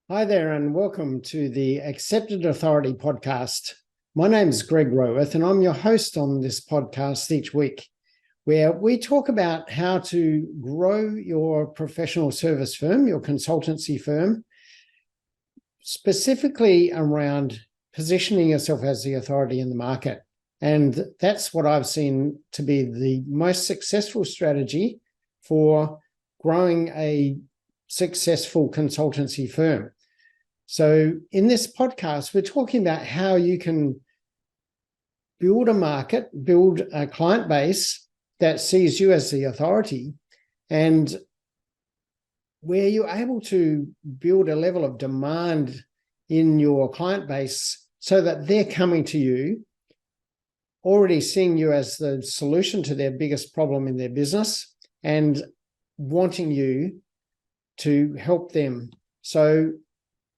Hi there, and welcome to the Accepted Authority podcast. My name is Greg Roworth, and I'm your host on this podcast each week, where we talk about how to grow your professional service firm, your consultancy firm, specifically around positioning yourself as the authority in the market. And that's what I've seen to be the most successful strategy for growing a successful consultancy firm. So in this podcast, we're talking about how you can build a market, build a client base that sees you as the authority, and where you're able to build a level of demand in your client base so that they're coming to you, already seeing you as the solution to their biggest problem in their business and wanting you to help them. So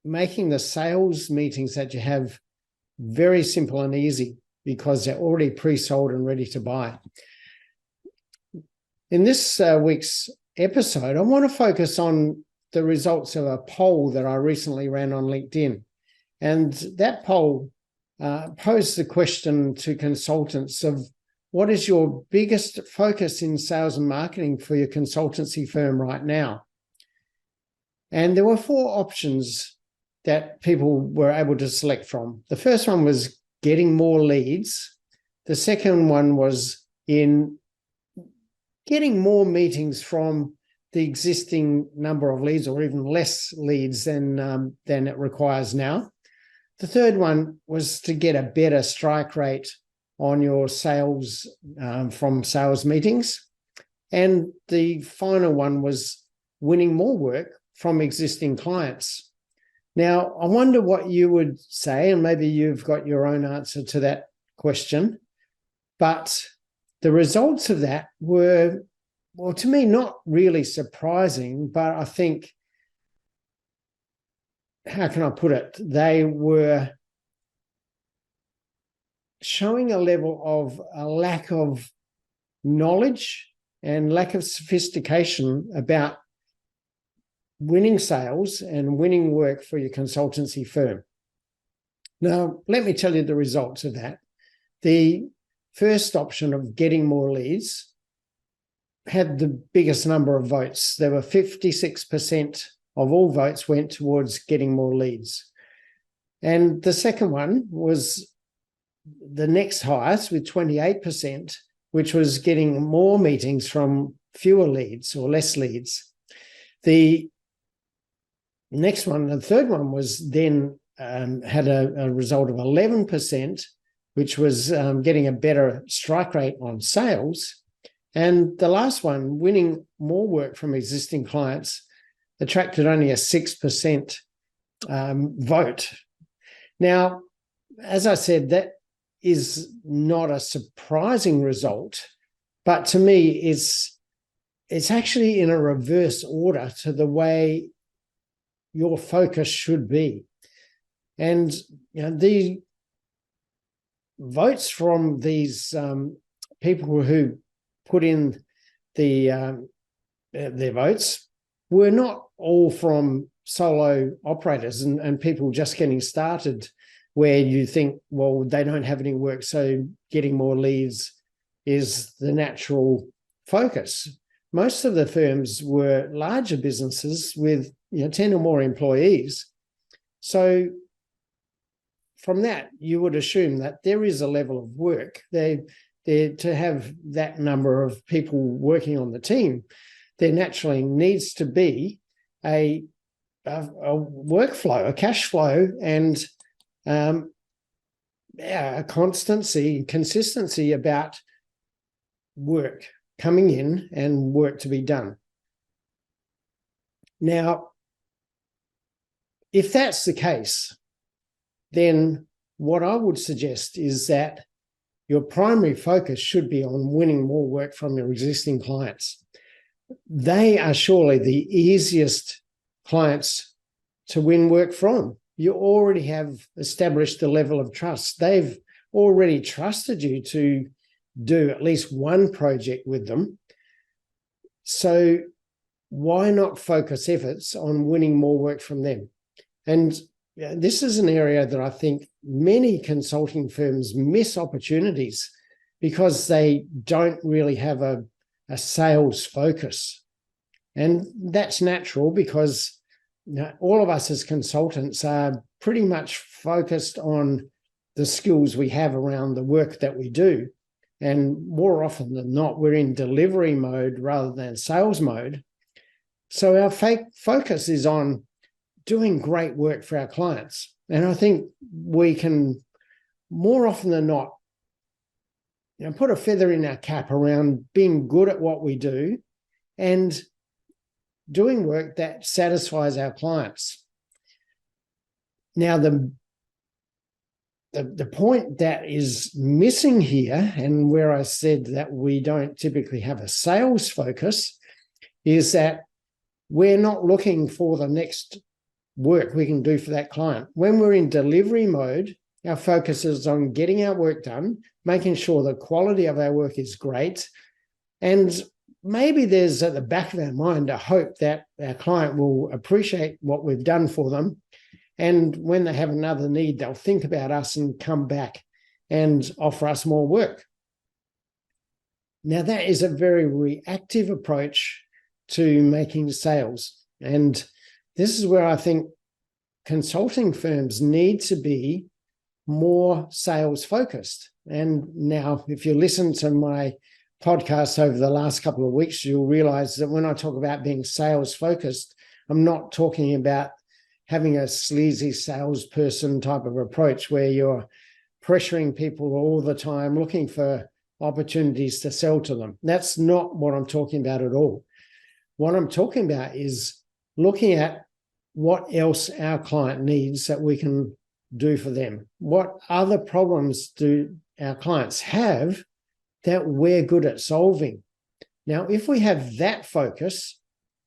making the sales meetings that you have very simple and easy because they're already pre-sold and ready to buy. In this week's episode, I want to focus on the results of a poll that I recently ran on LinkedIn. And that poll posed the question to consultants of what is your biggest focus in sales and marketing for your consultancy firm right now? And there were four options that people were able to select from. The first one was getting more leads. The second one was in getting more meetings from the existing number of leads, or even less leads than it requires now. The third one was to get a better strike rate on your sales from sales meetings. And the final one was winning more work from existing clients. Now, I wonder what you would say, and maybe you've got your own answer to that question, but the results of that were, well, to me, not really surprising, but I think, how can I put it? They were showing a level of a lack of knowledge and lack of sophistication about winning sales and winning work for your consultancy firm. Now, let me tell you the results of that. The first option of getting more leads had the biggest number of votes. There were 56% of all votes went towards getting more leads. And the second one was the next highest with 28%, which was getting more meetings from fewer leads or less leads. The next one, the third one, was then had a result of 11%, which was getting a better strike rate on sales. And the last one, winning more work from existing clients, attracted only a 6% vote. Now, as I said, that is not a surprising result, but to me, it's actually in a reverse order to the way your focus should be. And the votes from these people who put in their votes were not all from solo operators and people just getting started, where you think, well, they don't have any work, so getting more leads is the natural focus. Most of the firms were larger businesses with 10 or more employees. So from that, you would assume that there is a level of work. To have that number of people working on the team, there naturally needs to be a workflow, a cash flow, and a consistency about work coming in and work to be done. Now, if that's the case, then what I would suggest is that your primary focus should be on winning more work from your existing clients. They are surely the easiest clients to win work from. You already have established a level of trust. They've already trusted you to do at least one project with them. So why not focus efforts on winning more work from them? And this is an area that I think many consulting firms miss opportunities because they don't really have a sales focus. And that's natural because all of us as consultants are pretty much focused on the skills we have around the work that we do. And more often than not, we're in delivery mode rather than sales mode. So our focus is on doing great work for our clients. And I think we can, more often than not, put a feather in our cap around being good at what we do and doing work that satisfies our clients. Now, the point that is missing here, and where I said that we don't typically have a sales focus, is that we're not looking for the next work we can do for that client. When we're in delivery mode, our focus is on getting our work done, making sure the quality of our work is great, and maybe there's at the back of our mind a hope that our client will appreciate what we've done for them. And when they have another need, they'll think about us and come back and offer us more work. Now, that is a very reactive approach to making sales. And this is where I think consulting firms need to be more sales focused. And now, if you listen to my podcast over the last couple of weeks, you'll realize that when I talk about being sales focused, I'm not talking about having a sleazy salesperson type of approach where you're pressuring people all the time, looking for opportunities to sell to them. That's not what I'm talking about at all. What I'm talking about is looking at what else our client needs that we can do for them. What other problems do our clients have that we're good at solving? Now, if we have that focus,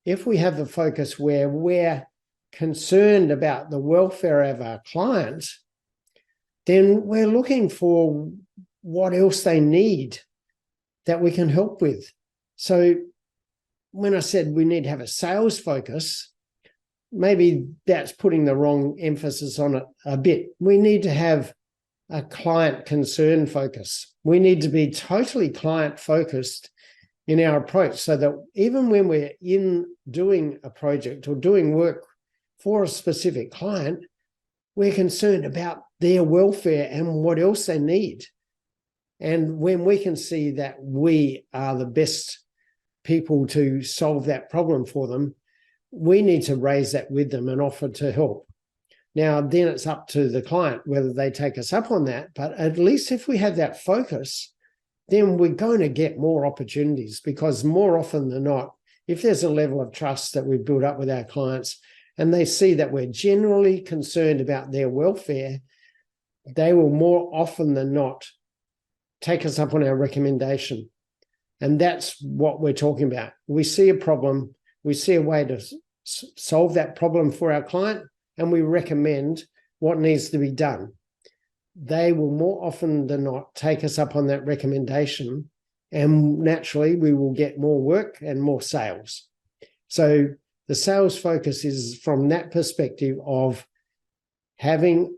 if we have the focus where we're concerned about the welfare of our clients, then we're looking for what else they need that we can help with. So when I said we need to have a sales focus, maybe that's putting the wrong emphasis on it a bit. We need to have a client concern focus. We need to be totally client focused in our approach so that even when we're in doing a project or doing work for a specific client, we're concerned about their welfare and what else they need. And when we can see that we are the best people to solve that problem for them, we need to raise that with them and offer to help. Now, then it's up to the client whether they take us up on that. But at least if we have that focus, then we're going to get more opportunities, because more often than not, if there's a level of trust that we've built up with our clients and they see that we're generally concerned about their welfare, they will more often than not take us up on our recommendation. And that's what we're talking about. We see a problem, we see a way to solve that problem for our client, and we recommend what needs to be done. They will more often than not take us up on that recommendation, and naturally we will get more work and more sales. So the sales focus is from that perspective of having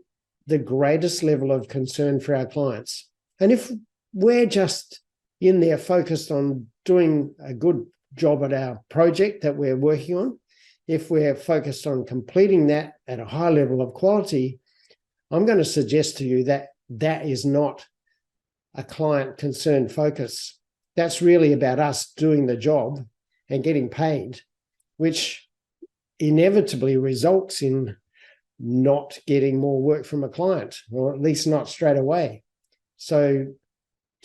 the greatest level of concern for our clients. And if we're just in there focused on doing a good job at our project that we're working on, if we're focused on completing that at a high level of quality, I'm going to suggest to you that that is not a client concern focus. That's really about us doing the job and getting paid, which inevitably results in not getting more work from a client, or at least not straight away. So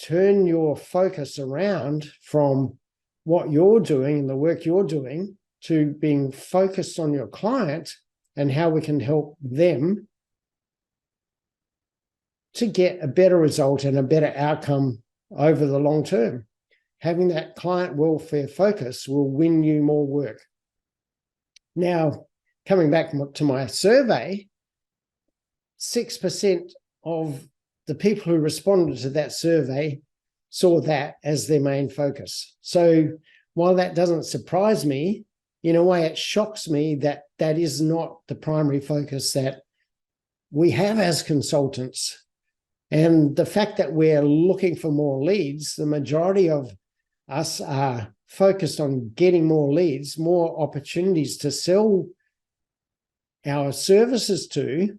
turn your focus around from what you're doing and the work you're doing to being focused on your client and how we can help them to get a better result and a better outcome over the long term. Having that client welfare focus will win you more work. Now, coming back to my survey, 6% of the people who responded to that survey saw that as their main focus. So while that doesn't surprise me, in a way, it shocks me that that is not the primary focus that we have as consultants. And the fact that we're looking for more leads, the majority of us are focused on getting more leads, more opportunities to sell our services to,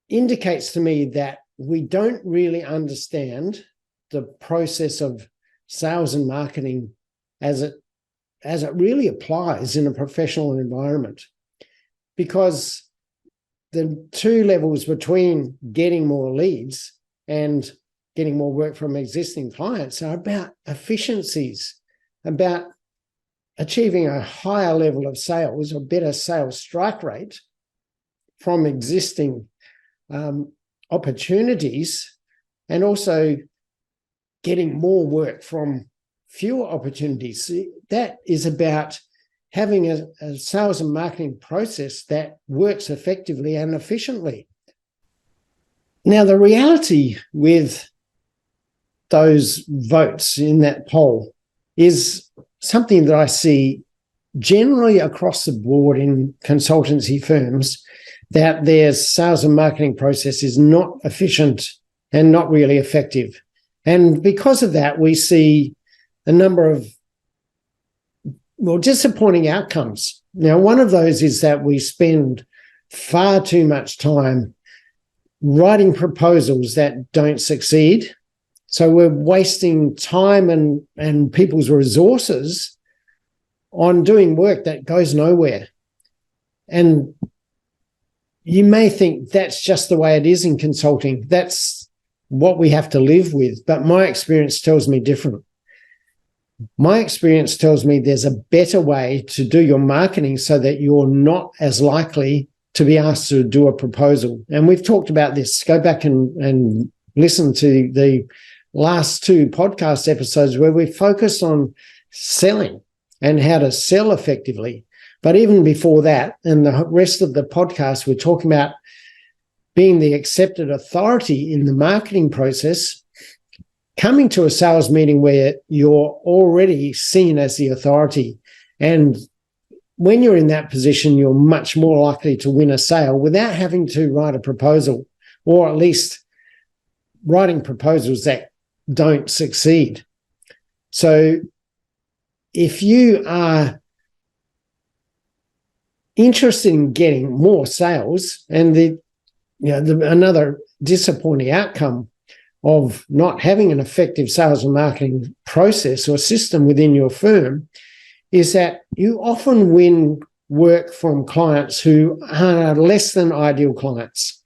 indicates to me that we don't really understand the process of sales and marketing as it really applies in a professional environment. Because the two levels between getting more leads and getting more work from existing clients are about efficiencies, about achieving a higher level of sales or better sales strike rate from existing opportunities, and also getting more work from fewer opportunities. That is about having a sales and marketing process that works effectively and efficiently. Now, the reality with those votes in that poll is something that I see generally across the board in consultancy firms, that their sales and marketing process is not efficient and not really effective. And because of that, we see a number of, well, disappointing outcomes. Now, one of those is that we spend far too much time writing proposals that don't succeed. So we're wasting time and people's resources on doing work that goes nowhere. And you may think that's just the way it is in consulting. That's what we have to live with. But my experience tells me different. My experience tells me there's a better way to do your marketing so that you're not as likely to be asked to do a proposal. And we've talked about this. Go back and listen to the last two podcast episodes where we focused on selling and how to sell effectively. But even before that, and the rest of the podcast, we're talking about being the accepted authority in the marketing process, coming to a sales meeting where you're already seen as the authority. And when you're in that position, you're much more likely to win a sale without having to write a proposal, or at least writing proposals that don't succeed. So if you are interested in getting more sales, and another disappointing outcome of not having an effective sales and marketing process or system within your firm is that you often win work from clients who are less than ideal clients.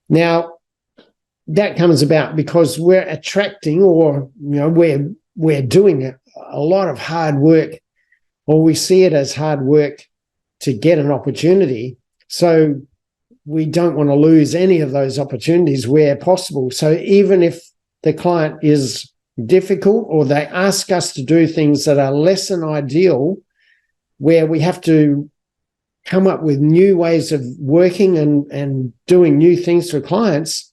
Now, that comes about because we're attracting, or we're doing a lot of hard work, or we see it as hard work to get an opportunity. So we don't want to lose any of those opportunities where possible. So even if the client is difficult, or they ask us to do things that are less than ideal, where we have to come up with new ways of working and doing new things for clients,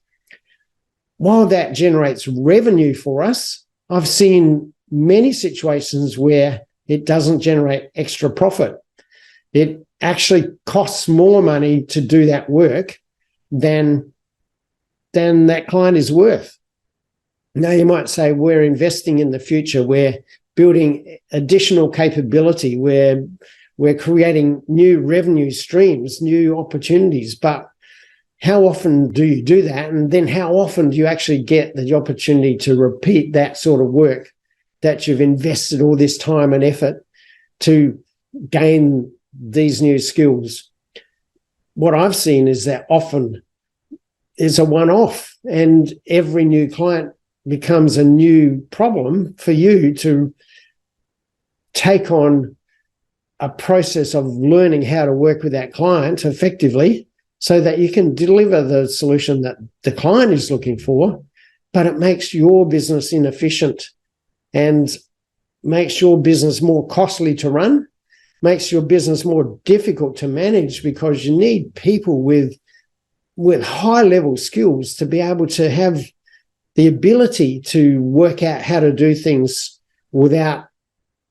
while that generates revenue for us, I've seen many situations where it doesn't generate extra profit. It actually costs more money to do that work than that client is worth. Now, you might say we're investing in the future, we're building additional capability, we're creating new revenue streams, new opportunities, but how often do you do that? And then how often do you actually get the opportunity to repeat that sort of work that you've invested all this time and effort to gain these new skills? What I've seen is that often is a one-off, and every new client becomes a new problem for you to take on a process of learning how to work with that client effectively so that you can deliver the solution that the client is looking for, but it makes your business inefficient and makes your business more costly to run, makes your business more difficult to manage, because you need people with high-level skills to be able to have the ability to work out how to do things without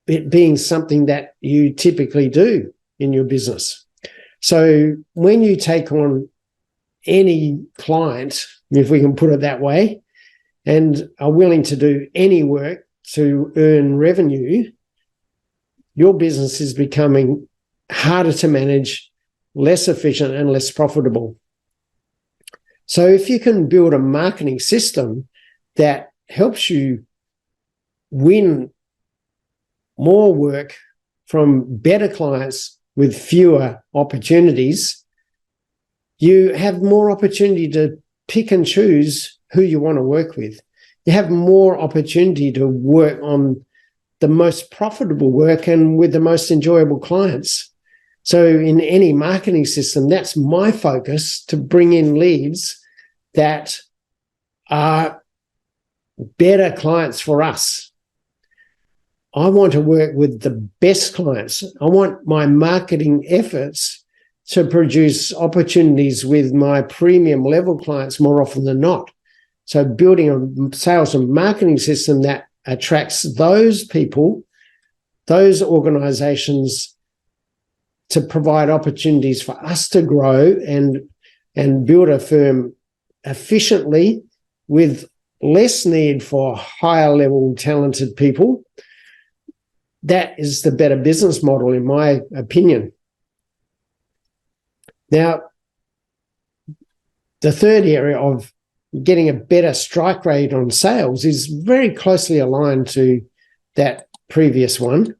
it being something that you typically do in your business. So when you take on any client, if we can put it that way, and are willing to do any work to earn revenue, your business is becoming harder to manage, less efficient, and less profitable. So if you can build a marketing system that helps you win more work from better clients with fewer opportunities, you have more opportunity to pick and choose who you want to work with. You have more opportunity to work on the most profitable work and with the most enjoyable clients. So in any marketing system, that's my focus, to bring in leads that are better clients for us. I want to work with the best clients. I want my marketing efforts to produce opportunities with my premium level clients more often than not. So building a sales and marketing system that attracts those people, those organizations, to provide opportunities for us to grow and build a firm efficiently with less need for higher level talented people. That is the better business model, in my opinion. Now, the third area of getting a better strike rate on sales is very closely aligned to that previous one,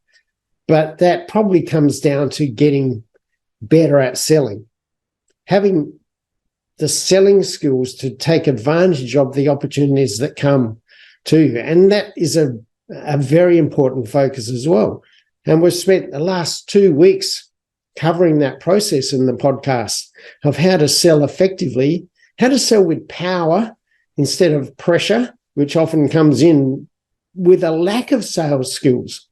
but that probably comes down to getting better at selling, having the selling skills to take advantage of the opportunities that come to you. And that is a very important focus as well. And we've spent the last 2 weeks covering that process in the podcast of how to sell effectively, how to sell with power instead of pressure, which often comes in with a lack of sales skills.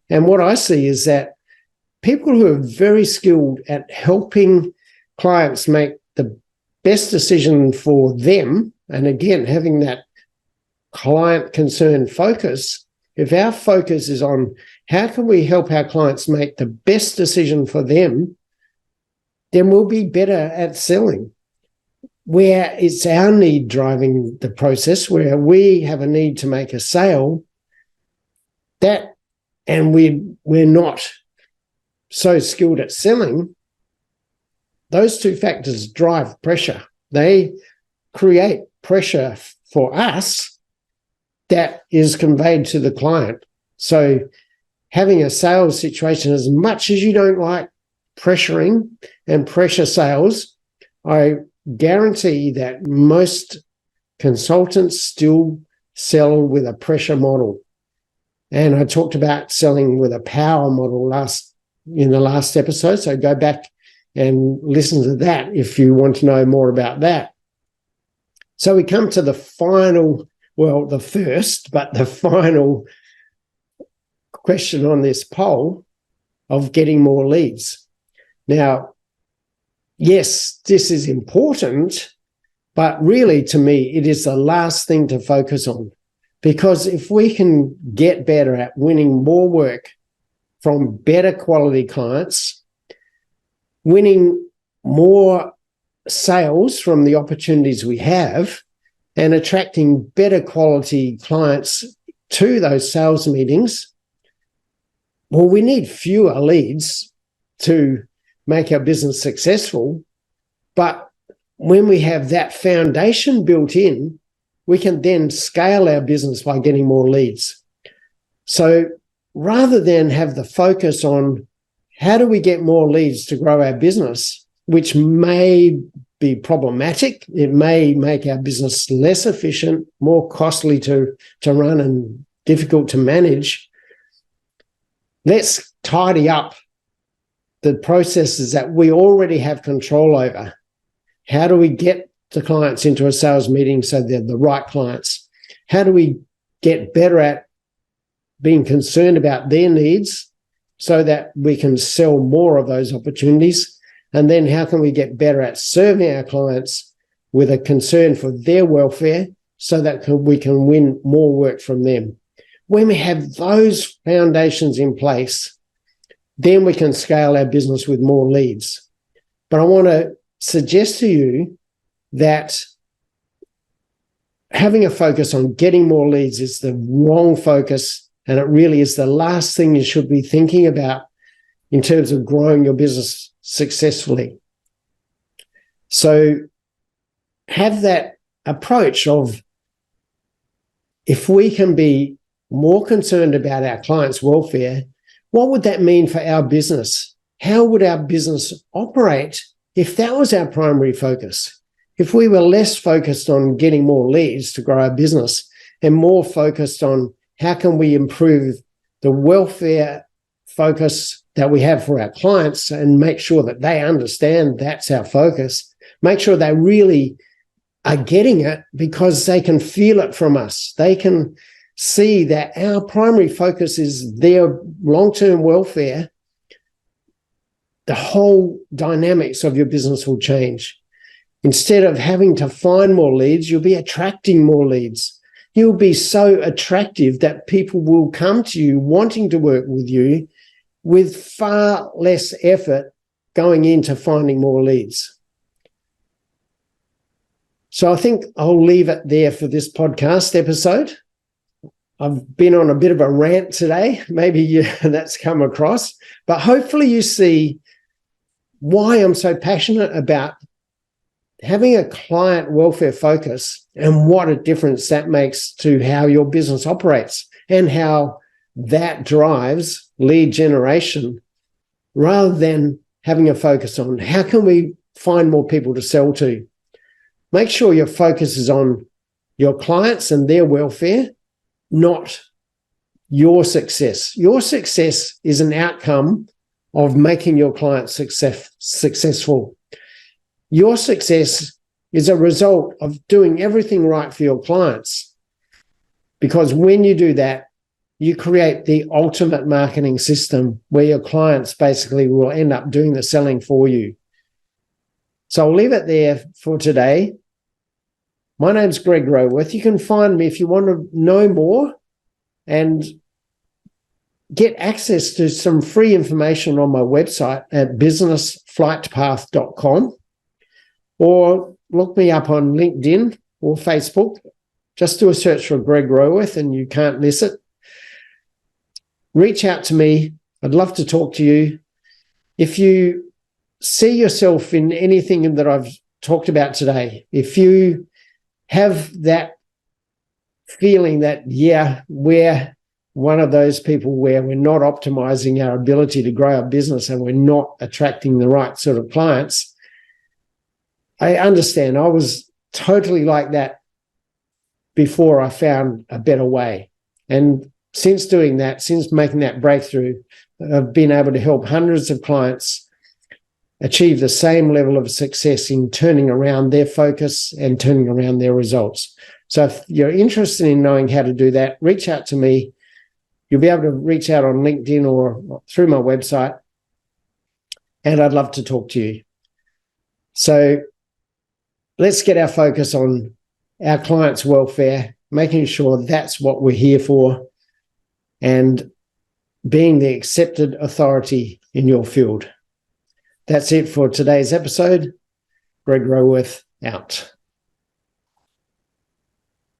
And what I see is that people who are very skilled at helping clients make the best decision for them, and again, having that client concern focus, if our focus is on how can we help our clients make the best decision for them, then we'll be better at selling. Where it's our need driving the process, where we have a need to make a sale, that, and we're not so skilled at selling, those two factors drive pressure. They create pressure for us that is conveyed to the client. So having a sales situation, as much as you don't like pressuring and pressure sales, I guarantee that most consultants still sell with a pressure model. And I talked about selling with a power model in the last episode, so go back and listen to that if you want to know more about that. So we come to the final, well, the first, but the final question on this poll of getting more leads. Now, yes, this is important, but really to me, it is the last thing to focus on, because if we can get better at winning more work from better quality clients, winning more sales from the opportunities we have, and attracting better quality clients to those sales meetings, well, we need fewer leads to make our business successful. But when we have that foundation built in, we can then scale our business by getting more leads. So rather than have the focus on how do we get more leads to grow our business, which may be problematic, it may make our business less efficient, more costly to run and difficult to manage, let's tidy up the processes that we already have control over. How do we get the clients into a sales meeting so they're the right clients? How do we get better at being concerned about their needs so that we can sell more of those opportunities? And then how can we get better at serving our clients with a concern for their welfare so that we can win more work from them? When we have those foundations in place, then we can scale our business with more leads. But I want to suggest to you that having a focus on getting more leads is the wrong focus, and it really is the last thing you should be thinking about in terms of growing your business successfully. So have that approach of, if we can be more concerned about our clients' welfare, what would that mean for our business? How would our business operate if that was our primary focus? If we were less focused on getting more leads to grow our business and more focused on how can we improve the welfare focus that we have for our clients and make sure that they understand that's our focus, make sure they really are getting it because they can feel it from us. They can see that our primary focus is their long-term welfare. The whole dynamics of your business will change. Instead of having to find more leads, you'll be attracting more leads. You'll be so attractive that people will come to you wanting to work with you with far less effort going into finding more leads. So I think I'll leave it there for this podcast episode. I've been on a bit of a rant today. Maybe that's come across, but hopefully you see why I'm so passionate about having a client welfare focus and what a difference that makes to how your business operates and how that drives lead generation, rather than having a focus on how can we find more people to sell to. Make sure your focus is on your clients and their welfare, not your success. Your success is an outcome of making your clients successful. Your success is a result of doing everything right for your clients. Because when you do that, you create the ultimate marketing system where your clients basically will end up doing the selling for you. So I'll leave it there for today. My name's Greg Roworth. You can find me if you want to know more and get access to some free information on my website at businessflightpath.com, or look me up on LinkedIn or Facebook. Just do a search for Greg Roworth and you can't miss it. Reach out to me. I'd love to talk to you. If you see yourself in anything that I've talked about today, if you have that feeling that, yeah, we're one of those people where we're not optimizing our ability to grow our business and we're not attracting the right sort of clients, I understand. I was totally like that before I found a better way. And since doing that, since making that breakthrough, I've been able to help hundreds of clients achieve the same level of success in turning around their focus and turning around their results. So if you're interested in knowing how to do that, reach out to me. You'll be able to reach out on LinkedIn or through my website, and I'd love to talk to you. So let's get our focus on our clients' welfare, making sure that's what we're here for, and being the accepted authority in your field. That's it for today's episode. Greg Roworth out.